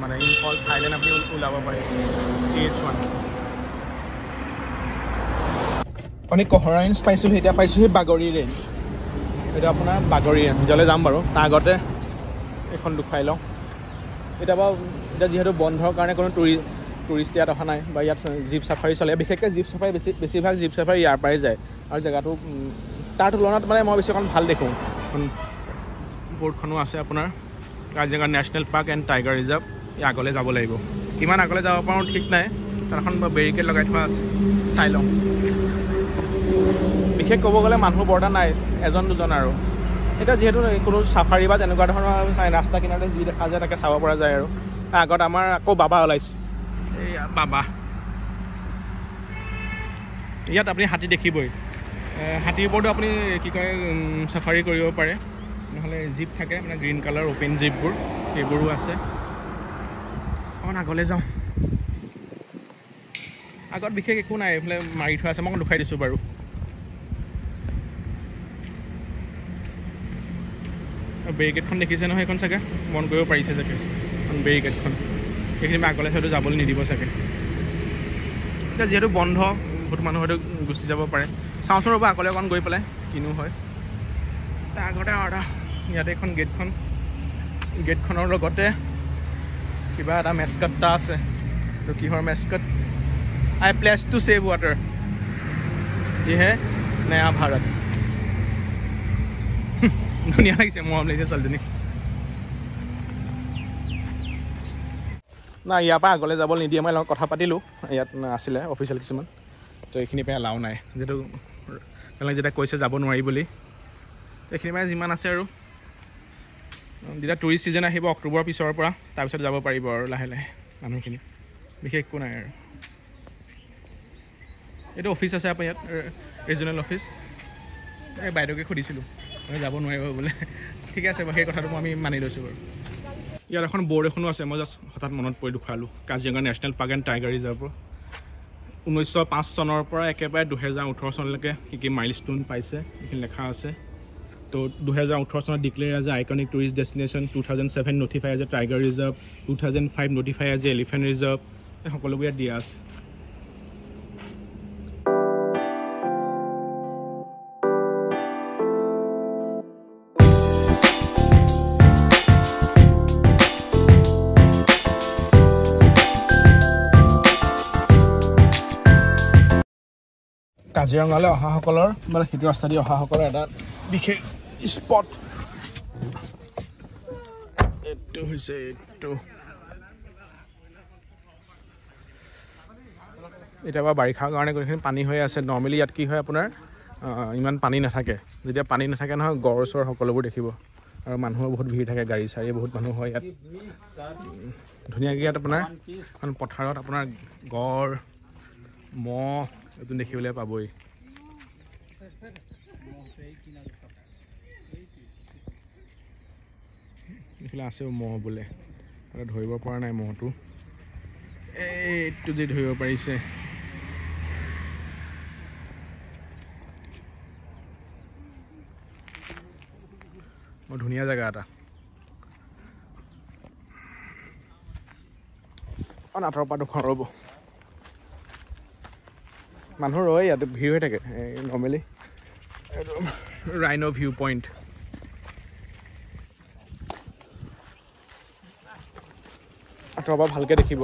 মানে ইম্ফল থাইলেণ্ড আপুনি ওলাব পাৰে TH1 আপুনি কহৰা ৰেঞ্জ পাইছিলোঁ এতিয়া পাইছোঁহি বাগৰি ৰেঞ্জ এইটো আপোনাৰ বাগৰি ৰেঞ্জ ভিতৰলৈ যাম বাৰু তাৰ আগতে এইখন দেখুৱাই লওঁ এতিয়া বাৰু এতিয়া যিহেতু বন্ধৰ কাৰণে কোনো টুৰিষ্ট ইয়াত অহা নাই বা ইয়াত জীপ চাফাৰী চলে বিশেষকৈ জীপ চাফাৰী বেছিভাগ জীপ চাফাৰী ইয়াৰ পৰাই যায় আৰু জেগাটো তাৰ তুলনাত মানে মই বেছি অকণ ভাল দেখোঁ বৰ্ডখনো আছে আপোনাৰ Kaziranga national park and tiger reserve এই আগলৈ যাব লাগিব কিমান আগলৈ যাব পাৰোঁ ঠিক নাই তাত এখন বেৰিকেড লগাই থোৱা আছে চাই লওঁ বিশেষ ক'ব গ'লে মানুহ বৰ্তা নাই এজন দুজন আৰু এতিয়া যিহেতু কোনো চাফাৰী বা তেনেকুৱা ধৰণৰ ৰাস্তা কিনাৰতে যি দেখা যায় তাকে চাব পৰা যায় আৰু আগত আমাৰ আকৌ বাবা ওলাইছে এইয়া বাবা ইয়াত আপুনি হাতী দেখিবই হাতীৰ ওপৰতো আপুনি কি কয় চাফাৰী কৰিব পাৰে নহ'লে জীপ থাকে মানে গ্ৰীণ কালাৰ অ'পেন জীপবোৰ সেইবোৰো আছে অকণ আগলৈ যাওঁ আগত বিশেষ একো নাই এইফালে মাৰি থোৱা আছে মই অকণ দেখুৱাই দিছোঁ বাৰু বেৰিকেডখন দেখিছে নহয় সেইখন চাগে মন কৰিব পাৰিছে চাগে এখন বেৰিকেডখন সেইখিনি মই আগলৈ হয়তো যাবলৈ নিদিব চাগে এতিয়া যিহেতু বন্ধ বহুত মানুহ হয়তো গুচি যাব পাৰে চাওঁচোন ৰ'ব আগলৈ অকণ গৈ পেলাই কিনো হয় তাৰ আগতে আৰু ইয়াতে এখন গেটখনৰ লগতে কিবা এটা মেস্কট এটা আছে তো কিহৰ মেস্কট আই প্লেছ টু ছেভ ৱাটাৰ ইহে নয়া ভাৰত ধুনীয়া লাগিছে মৰম লাগিছে ছোৱালীজনী নাই ইয়াৰ পৰা আগলৈ যাবলৈ নিদিয়ে মই লগত কথা পাতিলোঁ ইয়াত আছিলে অফিচিয়েল কিছুমান তো এইখিনি পৰা এলাও নাই যিহেতু তেওঁলোকে যেতিয়া কৈছে যাব নোৱাৰি বুলি এইখিনি মানে যিমান আছে আৰু যেতিয়া টুৰিষ্ট ছিজন আহিব অক্টোবৰৰ পিছৰ পৰা তাৰপিছত যাব পাৰিব আৰু লাহে লাহে মানুহখিনি বিশেষ একো নাই আৰু এইটো অফিচ আছে আপোনাৰ ইয়াত ৰিজনেল অফিচ এই বাইদেউকে সুধিছিলোঁ যাব নোৱাৰিব বোলে ঠিক আছে বাৰু সেই কথাটো আমি মানি লৈছোঁ বাৰু ইয়াত এখন বৰ্ড এখনো আছে মই জাষ্ট হঠাৎ মনত পৰি দেখুৱালোঁ Kaziranga national park and tiger ৰিজাৰ্ভৰ 1905 চনৰ পৰা একেবাৰে 2018 চনলৈকে কি কি মাইলষ্টোন পাইছে এইখিনি লেখা আছে তো 2018 চনত declare as a iconic tourist destination 2007 notify as a tiger reserve 2005 notify as a elephant reserve এই সকলোবোৰ ইয়াত দিয়া আছে কাজিৰঙালৈ অহাসকলৰ মানে সেইটো ৰাস্তা দি অহাসকলৰ এটা বিশেষ স্পট এইটো হৈছে এইটো এতিয়া বাৰু বাৰিষাৰ কাৰণে গোটেইখিনি পানী হৈ আছে নৰ্মেলি ইয়াত কি হয় আপোনাৰ ইমান পানী নাথাকে যেতিয়া পানী নাথাকে নহয় গড় চৰ সকলোবোৰ দেখিব আৰু মানুহৰ বহুত ভিৰ থাকে গাড়ী চাড়ী বহুত মানুহ হয় ইয়াত ধুনীয়াকৈ ইয়াত আপোনাৰ এখন পথাৰত আপোনাৰ গড় মহ এইটো দেখিবলৈ পাবই এইফালে আছেও মহ বোলে ধৰিব পৰা নাই মহটো এইটো যে ধৰিব পাৰিছে বৰ ধুনীয়া জেগা এটা আঁতৰৰ পৰা দুখন ৰ'ব মানুহ ৰয় ইয়াতে ভিৰ হৈ থাকে নৰ্মেলি ৰাইনো ভিউ পইণ্ট আঁতৰৰ পৰা ভালকৈ দেখিব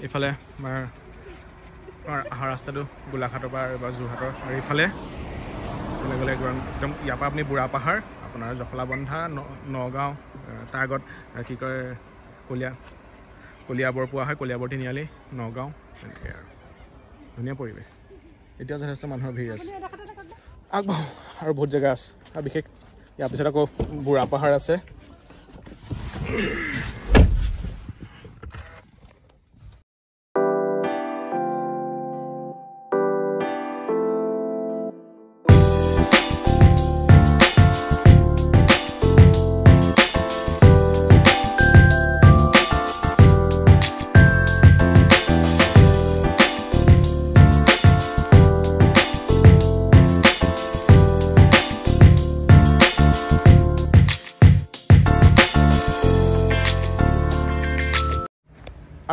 এইফালে আমাৰ অহা ৰাস্তাটো গোলাঘাটৰ পৰা বা যোৰহাটৰ আৰু এইফালে গ'লে একদম ইয়াৰ পৰা আপুনি বুঢ়া পাহাৰ আপোনাৰ জখলাবন্ধা নগাঁও তাৰ আগত কি কয় কলিয়াবৰ পোৱা হয় কলিয়াবৰ তিনিআলি নগাঁও এনেকৈ আৰু ধুনীয়া পৰিৱেশ এতিয়াও যথেষ্ট মানুহৰ ভিৰ আছে আগবাঢ়ো আৰু বহুত জেগা আছে আৰু বিশেষ ইয়াৰ পিছত আকৌ বুঢ়া পাহাৰ আছে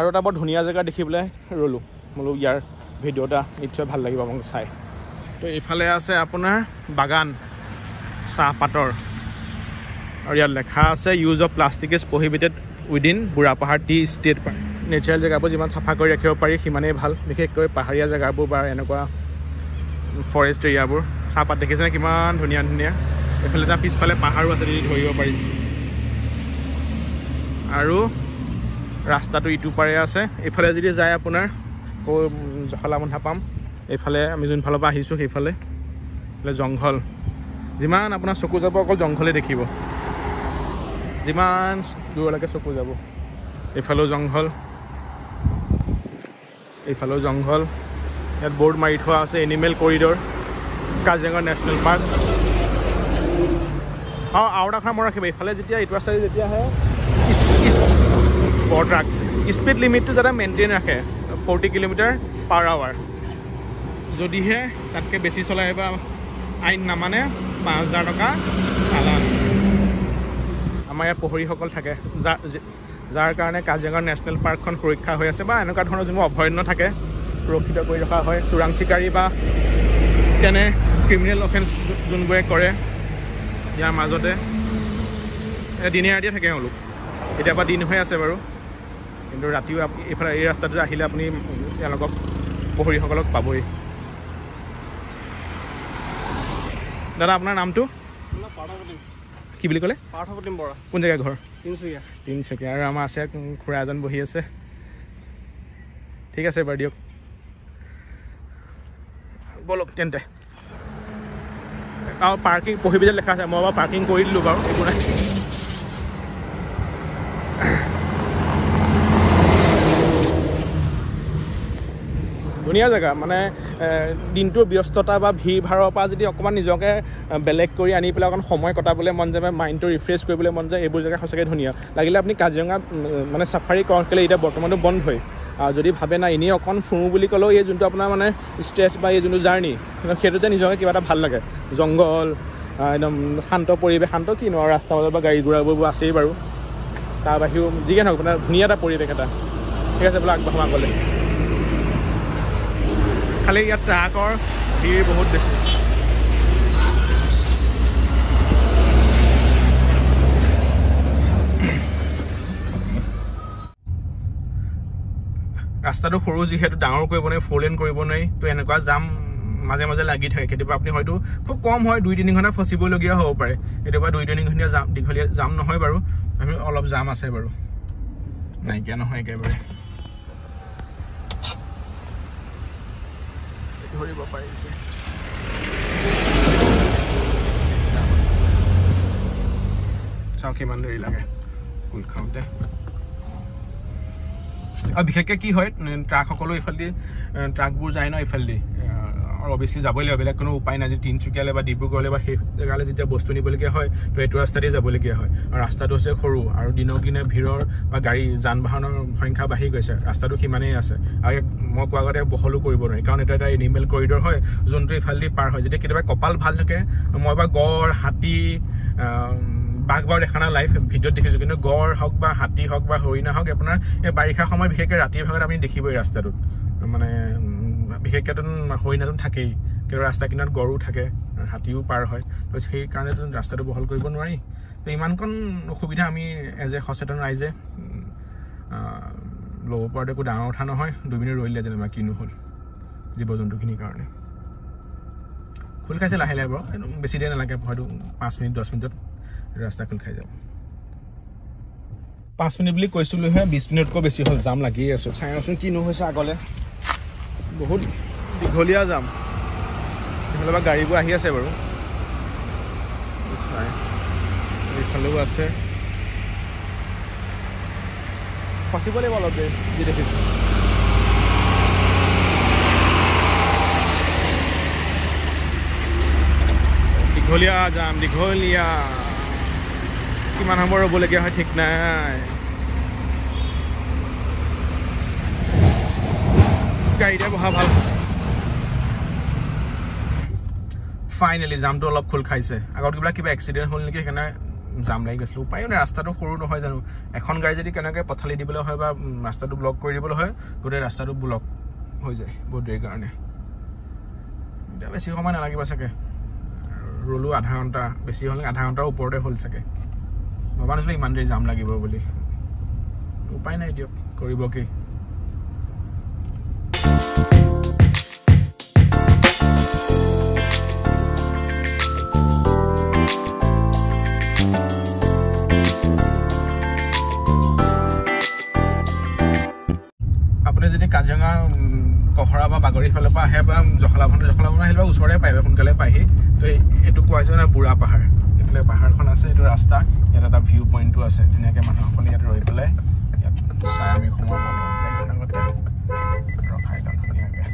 আৰু এটা বৰ ধুনীয়া জেগা দেখি পেলাই ৰ'লোঁ বোলো ইয়াৰ ভিডিঅ' এটা নিশ্চয় ভাল লাগিব আপোনাক চাই তো এইফালে আছে আপোনাৰ বাগান চাহপাতৰ আৰু ইয়াত লেখা আছে use of plastic is prohibited within Burhapahar the state park natural জেগাবোৰ যিমান চাফা কৰি ৰাখিব পাৰি সিমানেই ভাল বিশেষকৈ পাহাৰীয়া জেগাবোৰ বা এনেকুৱা ফৰেষ্ট এৰিয়াবোৰ চাহপাত দেখিছেনে কিমান ধুনীয়া ধুনীয়া এইফালে এটা পিছফালে পাহাৰো আছে যদি ধৰিব পাৰি আৰু ৰাস্তাটো ইটো পাৰে আছে এইফালে যদি যায় আপোনাৰ জখলাবন্ধা পাম এইফালে আমি যোনফালৰ পৰা আহিছোঁ সেইফালে জংঘল যিমান আপোনাৰ চকু যাব অকল জংঘলে দেখিব যিমান দূৰলৈকে চকু যাব এইফালেও জংঘল এইফালেও জংঘল ইয়াত বৰ্ড মাৰি থোৱা আছে animal corridor Kaziranga national park আৰু এটা কথা মনত ৰাখিব এইফালে যেতিয়া এইটো ৰাস্তাৰে যেতিয়া আহে ট্ৰাক স্পীড লিমিটটো যাতে মেইনটেইন ৰাখে 40 km/h যদিহে তাতকৈ বেছি চলাই বা আইন নামানে 5,000 টকা চালান আমাৰ ইয়াত প্ৰহৰীসকল থাকে যাৰ কাৰণে কাজিৰঙা নেশ্যনেল পাৰ্কখন সুৰক্ষা হৈ আছে বা এনেকুৱা ধৰণৰ যোনবোৰ অভয়াৰণ্য থাকে সুৰক্ষিত কৰি ৰখা হয় চোৰাং চিকাৰী বা তেনে ক্ৰিমিনেল অফেন্স যোনবোৰে কৰে ইয়াৰ মাজতে দিনে ৰাতিয়ে থাকে এওঁলোক কেতিয়াবা দিন হৈ আছে বাৰু কিন্তু ৰাতিও এইফালে এই ৰাস্তাটোত আহিলে আপুনি তেওঁলোকক প্ৰহৰীসকলক পাবই দাদা আপোনাৰ নামটো কি বুলি ক'লে পাৰ্থপ্ৰতিম বৰা কোন জেগা ঘৰ তিনিচুকীয়া আৰু আমাৰ আছে খুৰা এজন বহি আছে ঠিক আছে বাৰু দিয়ক বলক তেন্তে আৰু পাৰ্কিং প্ৰহিবিটেড লেখা আছে মই বাৰু পাৰ্কিং কৰি দিলোঁ বাৰু একো নাই ধুনীয়া জেগা মানে দিনটোৰ ব্যস্ততা বা ভিৰ ভাৰৰ পৰা যদি অকণমান নিজকে বেলেগ কৰি আনি পেলাই অকণ সময় কটাবলৈ মন যায় বা মাইণ্ডটো ৰিফ্ৰেছ কৰিবলৈ মন যায় এইবোৰ জেগা সঁচাকৈ ধুনীয়া লাগিলে আপুনি কাজিৰঙাত মানে চাফাৰী কৰক কেলৈ এতিয়া বৰ্তমানো বন্ধই যদি ভাবে না এনেই অকণ ফুৰোঁ বুলি ক'লেও এই যোনটো আপোনাৰ মানে ষ্ট্ৰেছ বা এই যোনটো জাৰ্ণি সেইটোতে নিজকে কিবা এটা ভাল লাগে জংঘল একদম শান্ত পৰিৱেশ শান্ত কিনো আৰু ৰাস্তা মাজত বা গাড়ী ঘোঁৰাবোৰ আছেই বাৰু তাৰ বাহিৰেও যিকে নহওক আপোনাৰ ধুনীয়া এটা পৰিৱেশ এটা ঠিক আছে বোলে আগবাঢ়ো আগলৈ খালি ইয়াত ট্ৰাকৰ ভিৰ বহুত বেছি ৰাস্তাটো সৰু যিহেতু ডাঙৰ কৰিব নোৱাৰি 4 লেন কৰিব নোৱাৰি তো এনেকুৱা জাম মাজে মাজে লাগি থাকে কেতিয়াবা আপুনি হয়তো খুব কম হয় 2-3 ঘণ্টা ফচিবলগীয়া হ'ব পাৰে কেতিয়াবা 2-3 ঘণ্টা দীঘলীয়া জাম নহয় বাৰু আমি অলপ জাম আছে বাৰু নাইকিয়া নহয় একেবাৰে ধৰিব পাৰিছে চাওক কিমান দেৰি লাগে কুল খাওঁতে আৰু বিশেষকৈ কি হয় ট্ৰাকসকলো এইফালেদি ট্ৰাকবোৰ যায় ন এইফালেদি আৰু অভিয়াছলি যাবই লাগিব বেলেগ কোনো উপায় নাই যদি তিনিচুকীয়ালৈ বা ডিব্ৰুগড়লৈ বা সেই জেগালৈ যেতিয়া বস্তু নিবলগীয়া হয় তো এইটো ৰাস্তাতেই যাবলগীয়া হয় আৰু ৰাস্তাটো হৈছে সৰু আৰু দিনক দিনে ভিৰৰ বা গাড়ী যান বাহনৰ সংখ্যা বাঢ়ি গৈছে ৰাস্তাটো সিমানেই আছে আৰু মই কোৱা আগতে বহলো কৰিব নোৱাৰি কাৰণ এইটো এটা এনিমেল কৰিডৰ হয় যোনটো এইফালেদি পাৰ হয় যেতিয়া কেতিয়াবা কপাল ভাল থাকে মই বা গড় হাতী বাঘ বাৰু দেখা নাই লাইভ ভিডিঅ'ত দেখিছোঁ কিন্তু গড় হওক বা হাতী হওক বা হৰিণা হওক আপোনাৰ এই বাৰিষা সময় বিশেষকৈ ৰাতিৰ ভাগত আপুনি দেখিবই ৰাস্তাটোত মানে বিশেষকৈ হৰিণাটো থাকেই কিন্তু ৰাস্তা কিনাৰত গড়ো থাকে হাতীও পাৰ হয় তো সেইকাৰণেতো ৰাস্তাটো বহল কৰিব নোৱাৰি তো ইমানকণ অসুবিধা আমি এজ এ সচেতন ৰাইজে ল'ব পৰাটো একো ডাঙৰ কথা নহয় 2 মিনিট ৰৈ দিলে যেনিবা কিনো হ'ল জীৱ জন্তুখিনিৰ কাৰণে খোল খাইছে লাহে লাহে বাৰু বেছি দেৰি নালাগে হয়তো 5 মিনিট 10 মিনিটত ৰাস্তা খোল খাই যাব 5 মিনিট বুলি কৈছিলোঁহে 20 মিনিটকৈ বেছি হ'ল জাম লাগিয়ে আছোঁ চাই আছোন কিনো হৈছে আগলৈ বহুত দীঘলীয়া জাম এইফালে পৰা গাড়ীবোৰ আহি আছে বাৰু এইফালেও আছে ফচিব লাগিব অলপ দেৰি যি দেখিছোঁ দীঘলীয়া যাম দীঘলীয়া কিমান সময় ৰ'বলগীয়া হয় ঠিক নাই গাড়ীতে বহা ভাল ফাইনেলি জামটো অলপ খোল খাইছে আগত কিবা এক্সিডেণ্ট হ'ল নেকি সেইকাৰণে জাম লাগি গৈছিল উপায় নাই ৰাস্তাটো সৰু নহয় জানো এখন গাড়ী যদি কেনেকৈ পথালি দিবলৈ হয় বা ৰাস্তাটো ব্লক কৰি দিবলৈ হয় গোটেই ৰাস্তাটো ব্লক হৈ যায় বহুত দেৰিৰ কাৰণে এতিয়া বেছি সময় নালাগিব চাগে ৰ'লো আধা ঘণ্টা বেছি হ'লে আধা ঘণ্টাৰ ওপৰতে হ'ল চাগে ভবা নাছিলোঁ ইমান দেৰি জাম লাগিব বুলি উপায় নাই দিয়ক কৰিব কি আপুনি যদি কাজিৰঙা কহৰা বা বাগৰি ফালৰ পৰা আহে বা জখলাবন্ধা আহিলে বা ওচৰতে পায় সোনকালে পায়হি তো এইটো কোৱা হৈছে মানে বুঢ়া পাহাৰ এইফালে পাহাৰখন আছে এইটো ৰাস্তা ইয়াত এটা ভিউ পইণ্টটো আছে ধুনীয়াকৈ মানুহসকলে ইয়াত ৰৈ পেলাই ইয়াত চাই আমি সোমাব গাড়ীখন আগতে ৰখাই লওঁ ধুনীয়াকৈ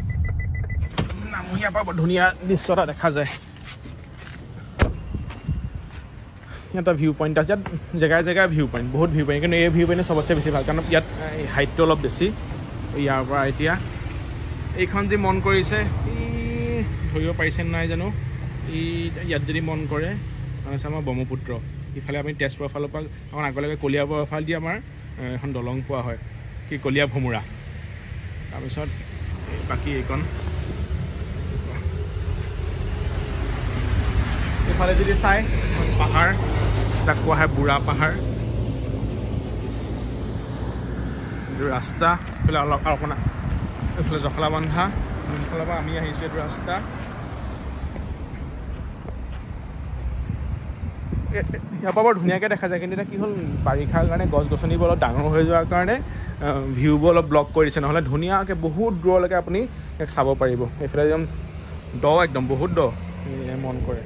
নামহীয়াৰ পৰা বৰ ধুনীয়া দৃশ্য এটা দেখা যায় এটা ভিউ পইণ্ট আছে ইয়াত জেগাই জেগাই ভিউ পইণ্ট বহুত ভিউ পইণ্ট কিন্তু এই ভিউ পইণ্ট চবতছে বেছি ভাল কাৰণ ইয়াত হাইটটো অলপ বেছি ইয়াৰ পৰা এতিয়া এইখন যি মন কৰিছে ধৰিব পাৰিছে নাই জানো ইয়াত যদি মন কৰে মানে আছে আমাৰ ব্ৰহ্মপুত্ৰ ইফালে আমি তেজপুৰৰ ফালৰ পৰা আমাৰ আগলৈকে কলিয়াবৰৰ ফাল দি আমাৰ এখন দলং পোৱা হয় কি কলিয়া ভোমোৰা তাৰপিছত বাকী এইখন এইফালে যদি চাই পাহাৰ তাক কোৱা হয় বুঢ়া পাহাৰ এইটো ৰাস্তা এইফালে অলপ আপোনাৰ এইফালে জখলাবন্ধা যোনফালৰ পৰা আমি আহিছোঁ এইটো ৰাস্তা ইয়াৰ পৰা বৰ ধুনীয়াকৈ দেখা যায় কিন্তু এতিয়া কি হ'ল বাৰিষাৰ কাৰণে গছ গছনিবোৰ অলপ ডাঙৰ হৈ যোৱাৰ কাৰণে ভিউবোৰ অলপ ব্লক কৰিছে নহ'লে ধুনীয়াকৈ বহুত দূৰলৈকে আপুনি ইয়াক চাব পাৰিব এইফালে একদম একদম বহুত মন কৰে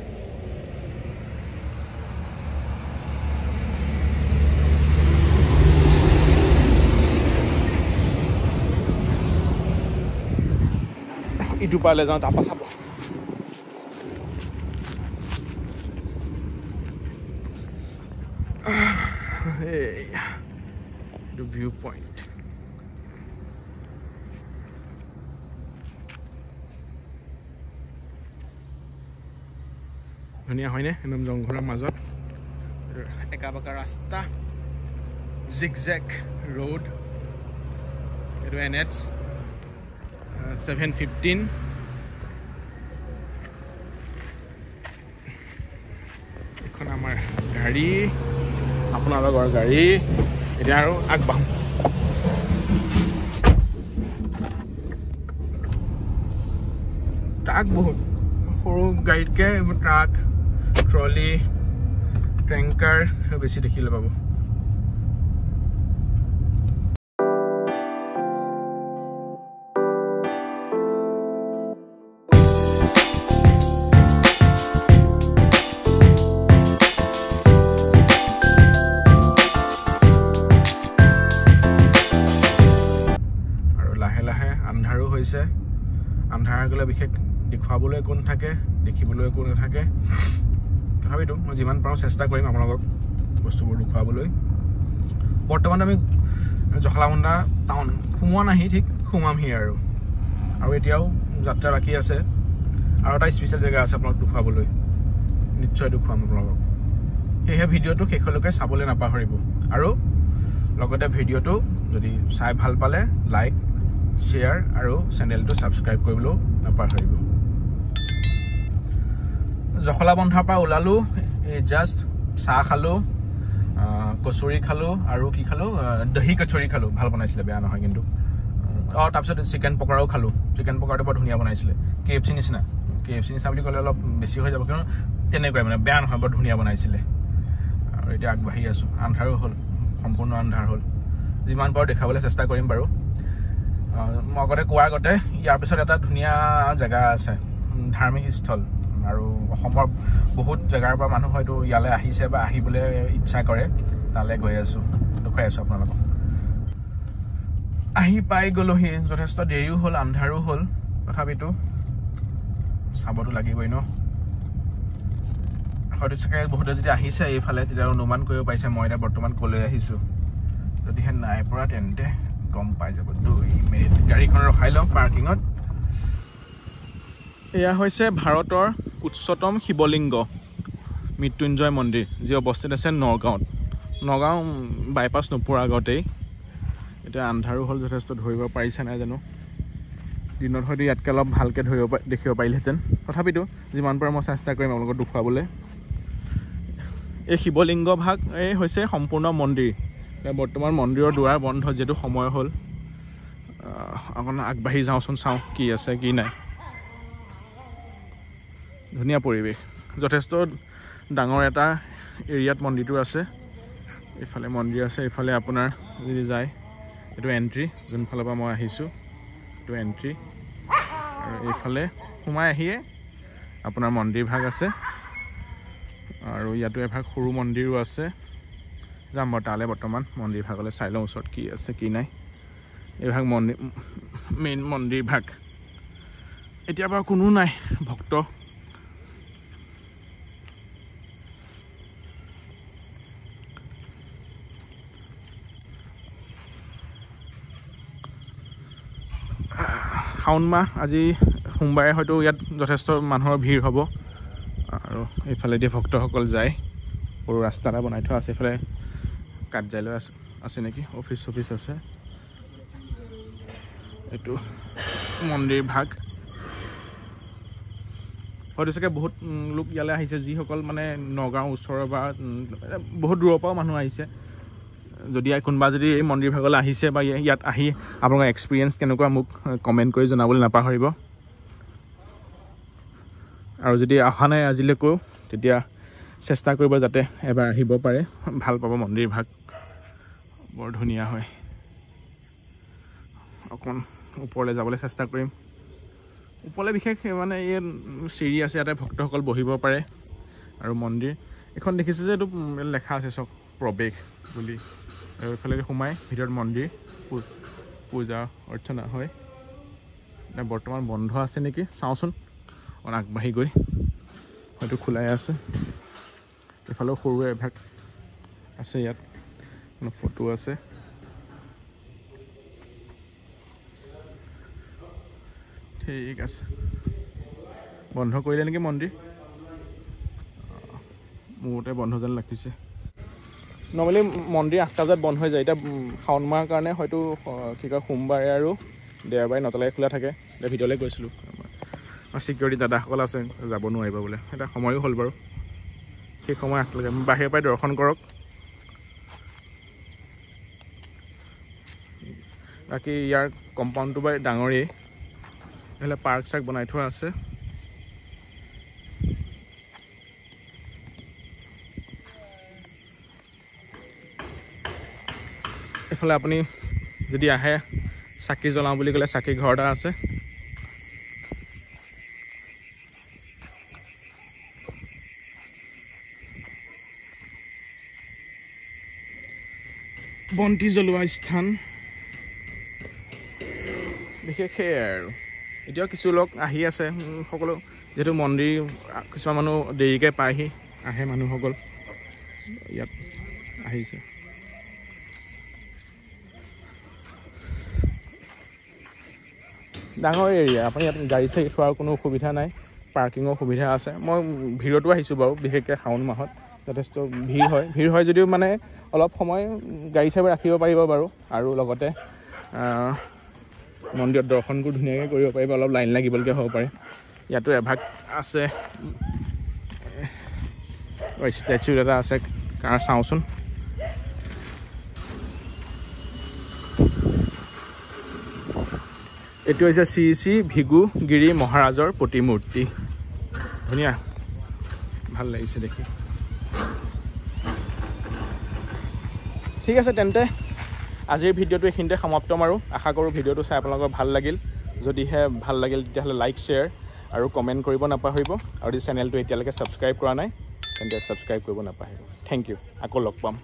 ইটো পালে যাওঁ তাৰপৰা চাব এইটো ভিউ পইণ্ট ধুনীয়া হয়নে একদম জংঘলৰ মাজত একা বাকা ৰাস্তা জিগজেক ৰোড এইটো NH 715 এখন আমাৰ গাড়ী আপোনালোকৰ গাড়ী এতিয়া আৰু আগবাঢ়ো ট্ৰাক বহুত সৰু গাড়ীতকৈ ট্ৰাক ট্ৰলি টেংকাৰ বেছি দেখিলে পাব আন্ধাৰ গ'লে বিশেষ দেখুৱাবলৈ একো নাথাকে দেখিবলৈ একো নাথাকে তথাপিতো মই যিমান পাৰোঁ চেষ্টা কৰিম আপোনালোকক বস্তুবোৰ দেখুৱাবলৈ বৰ্তমান আমি জখলাবন্ধা টাউন সোমোৱা নাহি ঠিক সোমামহি আৰু এতিয়াও যাত্ৰা বাকী আছে আৰু এটা স্পেচিয়েল জেগা আছে আপোনালোক দেখুৱাবলৈ নিশ্চয় দেখুৱাম আপোনালোকক সেয়েহে ভিডিঅ'টো শেষলৈকে চাবলৈ নাপাহৰিব আৰু লগতে ভিডিঅ'টো যদি চাই ভাল পালে লাইক শ্বেয়াৰ আৰু চেনেলটো ছাবস্ক্ৰাইব কৰিবলৈও নাপাহৰিব জখলাবন্ধাৰ পৰা ওলালোঁ এই জাষ্ট চাহ খালোঁ কচুৰি খালোঁ আৰু কি খালোঁ দহি কচুৰি খালোঁ ভাল বনাইছিলে বেয়া নহয় কিন্তু তাৰপিছত চিকেন পকৰাও খালোঁ চিকেন পকৰাটো বৰ ধুনীয়া বনাইছিলে KFC নিচিনা বুলি ক'লে অলপ বেছি হৈ যাব কিন্তু তেনেকুৱাই মানে বেয়া নহয় বৰ ধুনীয়া বনাইছিলে আৰু এতিয়া আগবাঢ়ি আছোঁ আন্ধাৰো হ'ল সম্পূৰ্ণ আন্ধাৰ হ'ল যিমান পাৰোঁ দেখাবলৈ চেষ্টা কৰিম বাৰু মই আগতে কোৱাৰ আগতে ইয়াৰ পিছত এটা ধুনীয়া জেগা আছে ধাৰ্মিক স্থল আৰু অসমৰ বহুত জেগাৰ পৰা মানুহ হয়তো ইয়ালৈ আহিছে বা আহিবলৈ ইচ্ছা কৰে তালৈ গৈ আছোঁ দেখুৱাই আছোঁ আপোনালোকক আহি পাই গ'লোহি যথেষ্ট দেৰিও হ'ল আন্ধাৰো হ'ল তথাপিতো চাবতো লাগিবই ন হয়তো চাগে বহুতে যদি আহিছে এইফালে তেতিয়া অনুমান কৰিব পাৰিছে মই এতিয়া বৰ্তমান ক'লৈ আহিছোঁ যদিহে নাই পৰা তেন্তে গম পাই যাব 2 মিনিট গাড়ীখন ৰখাই লওঁ পাৰ্কিঙত এয়া হৈছে ভাৰতৰ উচ্চতম শিৱলিংগ মৃত্যুঞ্জয় মন্দিৰ যি অৱস্থিত আছে নগাঁও বাইপাছ নোপোৱাৰ আগতেই এতিয়া আন্ধাৰো হ'ল যথেষ্ট ধৰিব পাৰিছে নাই জানো দিনত হয়তো ইয়াতকৈ অলপ ভালকৈ দেখিব পাৰিলেহেঁতেন তথাপিতো যিমান পাৰে মই চেষ্টা কৰিম আপোনালোকক দেখুৱাবলৈ এই শিৱলিংগ ভাগ এই হৈছে সম্পূৰ্ণ মন্দিৰ বৰ্তমান মন্দিৰৰ দুৱাৰ বন্ধ যিহেতু সময় হ'ল অকণ আগবাঢ়ি যাওঁচোন চাওঁ কি আছে কি নাই ধুনীয়া পৰিৱেশ যথেষ্ট ডাঙৰ এটা এৰিয়াত মন্দিৰটো আছে এইফালে মন্দিৰ আছে এইফালে আপোনাৰ যদি যায় এইটো এণ্ট্ৰি যোনফালৰ পৰা মই আহিছোঁ এইটো এণ্ট্ৰি আৰু এইফালে সোমাই আহিয়ে আপোনাৰ মন্দিৰ ভাগ আছে আৰু ইয়াতো এভাগ সৰু মন্দিৰো আছে যাম মই তালৈ বৰ্তমান মন্দিৰ ভাগলৈ চাই লওঁ ওচৰত কি আছে কি নাই এইভাগ মেইন মন্দিৰ ভাগ এতিয়া বাৰু কোনো নাই ভক্ত শাওণ মাহ আজি সোমবাৰে হয়তো ইয়াত যথেষ্ট মানুহৰ ভিৰ হ'ব আৰু এইফালেদি ভক্তসকল যায় সৰু ৰাস্তা এটা বনাই থোৱা আছে এইফালে কাৰ্যালয় আছে নেকি অফিচ আছে এইটো মন্দিৰ ভাগ হয়তো চাগে বহুত লোক ইয়ালৈ আহিছে যিসকল মানে নগাঁও ওচৰৰ বা বহুত দূৰৰ পৰাও মানুহ আহিছে যদি কোনোবা যদি এই মন্দিৰ ভাগলৈ আহিছে বা ইয়াত আহি আপোনালোকৰ এক্সপিৰিয়েঞ্চ কেনেকুৱা মোক কমেণ্ট কৰি জনাবলৈ নাপাহৰিব আৰু যদি অহা নাই আজিলৈকেও তেতিয়া চেষ্টা কৰিব যাতে এবাৰ আহিব পাৰে ভাল পাব মন্দিৰ ভাগ বৰ ধুনীয়া হয় অকণ ওপৰলৈ যাবলৈ চেষ্টা কৰিম ওপৰলৈ বিশেষ মানে এই চিৰি আছে ইয়াতে ভক্তসকল বহিব পাৰে আৰু মন্দিৰ এখন দেখিছে যে এইটো লেখা আছে চব প্ৰৱেশ বুলি আৰু এইফালে সোমাই ভিতৰত মন্দিৰ পূজা অৰ্চনা হয় বৰ্তমান বন্ধ আছে নেকি চাওঁচোন অকণ আগবাঢ়ি গৈ হয়তো খোলাই আছে এইফালেও সৰু এভাগ আছে ইয়াত ফটো আছে ঠিক আছে বন্ধ কৰিলে নেকি মন্দিৰ মোৰতে বন্ধ যেন লাগিছে নৰ্মেলি মন্দিৰ 8টা বজাত বন্ধ হৈ যায় এতিয়া শাওণ মাহৰ কাৰণে হয়তো কি কয় সোমবাৰে আৰু দেওবাৰে 9টালৈকে খোলা থাকে এতিয়া ভিতৰলৈ গৈছিলোঁ চিকিউৰিটি দাদাসকল আছে যাব নোৱাৰিব বোলে এটা সময়ো হ'ল বাৰু সেই সময় 8টালৈকে বাহিৰৰ পৰাই দৰ্শন কৰক বাকী ইয়াৰ কম্পাউণ্ডটো বাৰু ডাঙৰেই এইফালে পাৰ্ক চাৰ্ক বনাই থোৱা আছে এইফালে আপুনি যদি আহে চাকি জ্বলাওঁ বুলি ক'লে চাকি ঘৰ এটা আছে বন্তি জ্বলোৱা স্থান বিশেষ সেয়াই আৰু এতিয়াও কিছু লোক আহি আছে সকলো যিহেতু মন্দিৰ কিছুমান মানুহ দেৰিকৈ পায়হি আহে মানুহসকল ইয়াত আহিছে ডাঙৰ এৰিয়া আপুনি ইয়াত গাড়ী চাড়ী থোৱাৰ কোনো অসুবিধা নাই পাৰ্কিঙৰ সুবিধা আছে মই ভিৰতো আহিছোঁ বাৰু বিশেষকৈ শাওণ মাহত যথেষ্ট ভিৰ হয় যদিও মানে অলপ সময় গাড়ী চাড়ী ৰাখিব পাৰিব বাৰু আৰু লগতে মন্দিৰত দৰ্শনবোৰ ধুনীয়াকৈ কৰিব পাৰিব অলপ লাইন লাগিবলগীয়া হ'ব পাৰে ইয়াতো এভাগ আছে ষ্টেচু এটা আছে কাৰ চাওঁচোন এইটো হৈছে শ্ৰী শ্ৰী ভৃগুগিৰি মহাৰাজৰ প্ৰতিমূৰ্তি ধুনীয়া ভাল লাগিছে দেখি ঠিক আছে তেন্তে আজিৰ ভিডিঅ'টো এইখিনিতে সমাপ্ত মাৰোঁ আশা কৰোঁ ভিডিঅ'টো চাই আপোনালোকৰ ভাল লাগিল যদিহে ভাল লাগিল তেতিয়াহ'লে লাইক শ্বেয়াৰ আৰু কমেণ্ট কৰিব নাপাহৰিব আৰু যদি চেনেলটো এতিয়ালৈকে ছাবস্ক্ৰাইব কৰা নাই তেন্তে ছাবস্ক্ৰাইব কৰিব নাপাহৰিব থেংক ইউ আকৌ লগ পাম